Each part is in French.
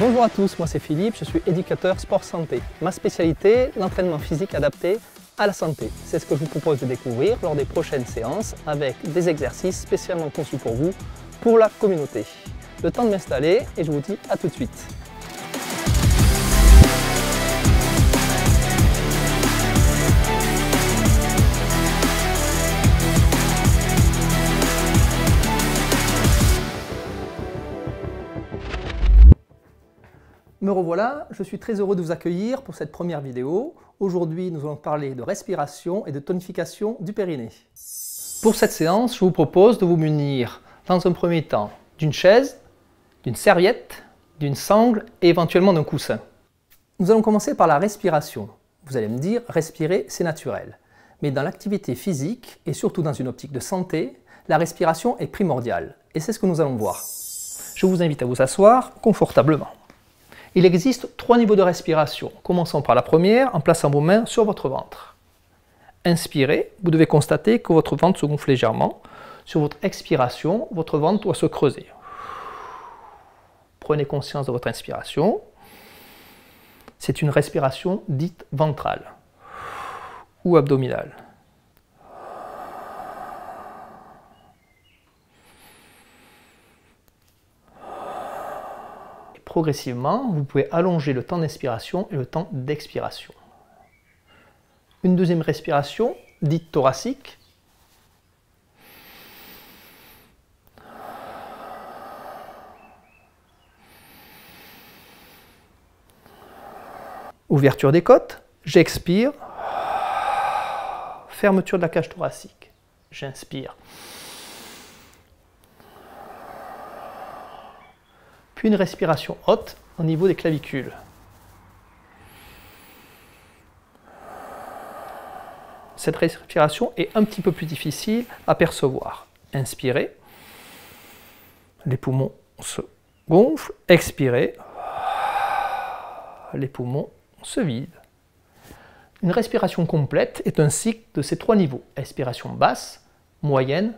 Bonjour à tous, moi c'est Philippe, je suis éducateur sport santé. Ma spécialité, l'entraînement physique adapté à la santé. C'est ce que je vous propose de découvrir lors des prochaines séances avec des exercices spécialement conçus pour vous, pour la communauté. Le temps de m'installer et je vous dis à tout de suite. Me revoilà, je suis très heureux de vous accueillir pour cette première vidéo. Aujourd'hui, nous allons parler de respiration et de tonification du périnée. Pour cette séance, je vous propose de vous munir dans un premier temps d'une chaise, d'une serviette, d'une sangle et éventuellement d'un coussin. Nous allons commencer par la respiration. Vous allez me dire, respirer, c'est naturel. Mais dans l'activité physique et surtout dans une optique de santé, la respiration est primordiale. Et c'est ce que nous allons voir. Je vous invite à vous asseoir confortablement. Il existe 3 niveaux de respiration. Commençons par la première en plaçant vos mains sur votre ventre. Inspirez, vous devez constater que votre ventre se gonfle légèrement. Sur votre expiration, votre ventre doit se creuser. Prenez conscience de votre inspiration. C'est une respiration dite ventrale ou abdominale. Progressivement, vous pouvez allonger le temps d'inspiration et le temps d'expiration. Une deuxième respiration, dite thoracique. Ouverture des côtes, j'expire. Fermeture de la cage thoracique, j'inspire. Puis une respiration haute au niveau des clavicules. Cette respiration est un petit peu plus difficile à percevoir. Inspirez, les poumons se gonflent, expirez, les poumons se vident. Une respiration complète est un cycle de ces 3 niveaux, expiration basse, moyenne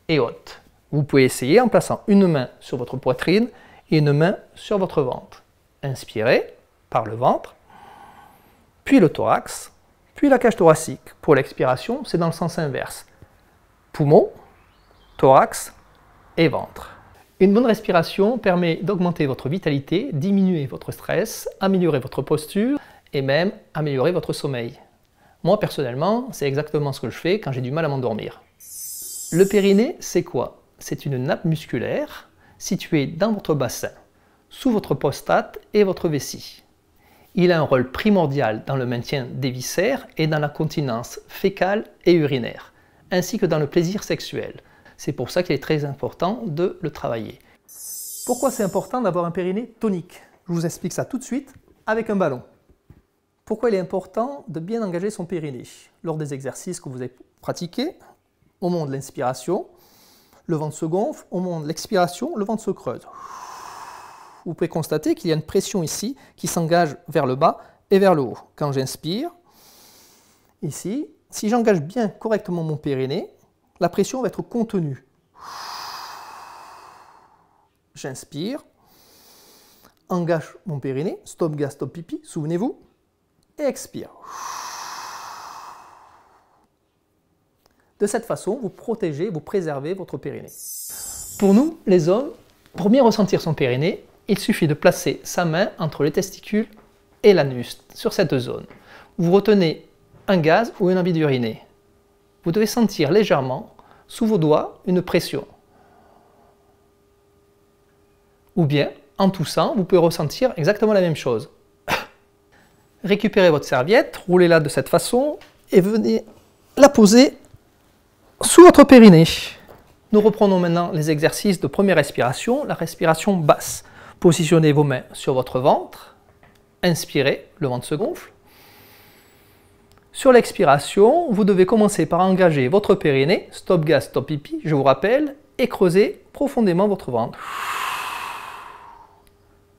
et haute. Vous pouvez essayer en plaçant une main sur votre poitrine et une main sur votre ventre. Inspirez par le ventre, puis le thorax, puis la cage thoracique. Pour l'expiration, c'est dans le sens inverse. Poumons, thorax et ventre. Une bonne respiration permet d'augmenter votre vitalité, diminuer votre stress, améliorer votre posture et même améliorer votre sommeil. Moi, personnellement, c'est exactement ce que je fais quand j'ai du mal à m'endormir. Le périnée, c'est quoi? C'est une nappe musculaire situé dans votre bassin, sous votre prostate et votre vessie. Il a un rôle primordial dans le maintien des viscères et dans la continence fécale et urinaire, ainsi que dans le plaisir sexuel. C'est pour ça qu'il est très important de le travailler. Pourquoi c'est important d'avoir un périnée tonique? Je vous explique ça tout de suite avec un ballon. Pourquoi il est important de bien engager son périnée? Lors des exercices que vous avez pratiqués, au moment de l'inspiration, le ventre se gonfle, au moment de l'expiration, le ventre se creuse. Vous pouvez constater qu'il y a une pression ici qui s'engage vers le bas et vers le haut. Quand j'inspire, ici, si j'engage bien correctement mon périnée, la pression va être contenue. J'inspire, engage mon périnée, stop gaz, stop pipi, souvenez-vous, et expire. De cette façon, vous protégez, vous préservez votre périnée. Pour nous, les hommes, pour bien ressentir son périnée, il suffit de placer sa main entre les testicules et l'anus, sur cette zone. Vous retenez un gaz ou une envie d'uriner. Vous devez sentir légèrement, sous vos doigts, une pression. Ou bien, en toussant, vous pouvez ressentir exactement la même chose. Récupérez votre serviette, roulez-la de cette façon et venez la poser sous votre périnée. Nous reprenons maintenant les exercices de première respiration, la respiration basse. Positionnez vos mains sur votre ventre, inspirez, le ventre se gonfle. Sur l'expiration, vous devez commencer par engager votre périnée, stop gaz, stop pipi, je vous rappelle, et creuser profondément votre ventre.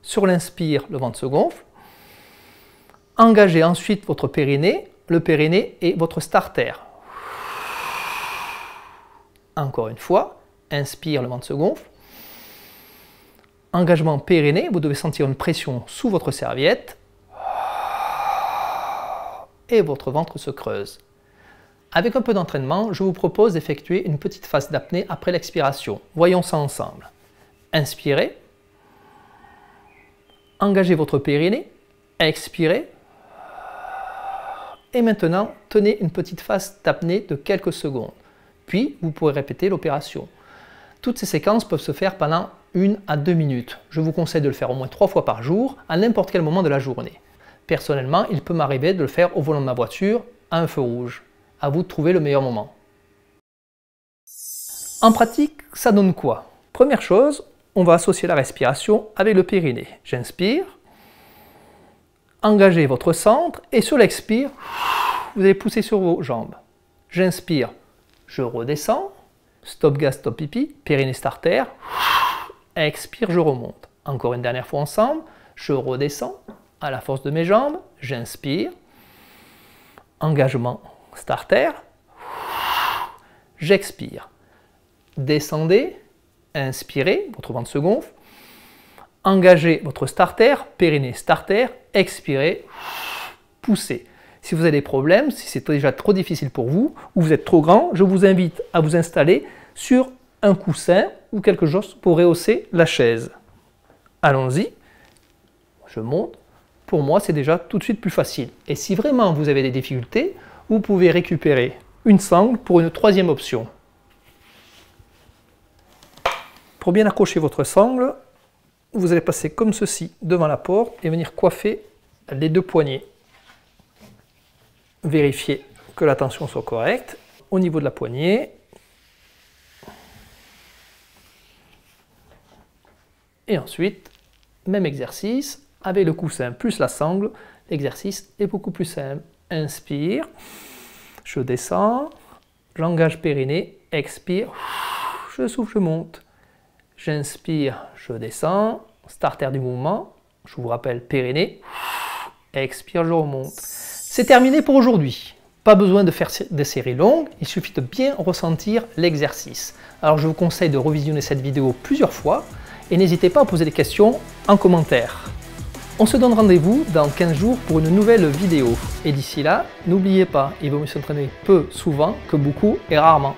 Sur l'inspire, le ventre se gonfle. Engagez ensuite votre périnée, le périnée est votre starter. Encore une fois, inspire, le ventre se gonfle. Engagement périnée, vous devez sentir une pression sous votre serviette et votre ventre se creuse. Avec un peu d'entraînement, je vous propose d'effectuer une petite phase d'apnée après l'expiration. Voyons ça ensemble. Inspirez. Engagez votre périnée. Expirez. Et maintenant, tenez une petite phase d'apnée de quelques secondes. Puis, vous pourrez répéter l'opération. Toutes ces séquences peuvent se faire pendant 1 à 2 minutes. Je vous conseille de le faire au moins 3 fois par jour, à n'importe quel moment de la journée. Personnellement, il peut m'arriver de le faire au volant de ma voiture, à un feu rouge. À vous de trouver le meilleur moment. En pratique, ça donne quoi? Première chose, on va associer la respiration avec le périnée. J'inspire. Engagez votre centre et sur l'expire, vous allez pousser sur vos jambes. J'inspire, je redescends. Stop gaz, stop pipi, périnée starter. Expire, je remonte. Encore une dernière fois ensemble. Je redescends à la force de mes jambes. J'inspire. Engagement starter. J'expire. Descendez. Inspirez, votre ventre se gonfle. Engagez votre starter, périnée starter. Expirez. Poussez. Si vous avez des problèmes, si c'est déjà trop difficile pour vous, ou vous êtes trop grand, je vous invite à vous installer sur un coussin ou quelque chose pour rehausser la chaise. Allons-y. Je monte. Pour moi, c'est déjà tout de suite plus facile. Et si vraiment vous avez des difficultés, vous pouvez récupérer une sangle pour une troisième option. Pour bien accrocher votre sangle, vous allez passer comme ceci devant la porte et venir coiffer les deux poignets. Vérifiez que la tension soit correcte. Au niveau de la poignée. Et ensuite, même exercice, avec le coussin plus la sangle, l'exercice est beaucoup plus simple. Inspire, je descends, j'engage périnée, expire, je souffle, je monte. J'inspire, je descends, starter du mouvement, je vous rappelle périnée, expire, je remonte. C'est terminé pour aujourd'hui. Pas besoin de faire des séries longues, il suffit de bien ressentir l'exercice. Alors je vous conseille de revisionner cette vidéo plusieurs fois et n'hésitez pas à poser des questions en commentaire. On se donne rendez-vous dans 15 jours pour une nouvelle vidéo. Et d'ici là, n'oubliez pas, il vaut mieux s'entraîner peu, souvent, que beaucoup et rarement.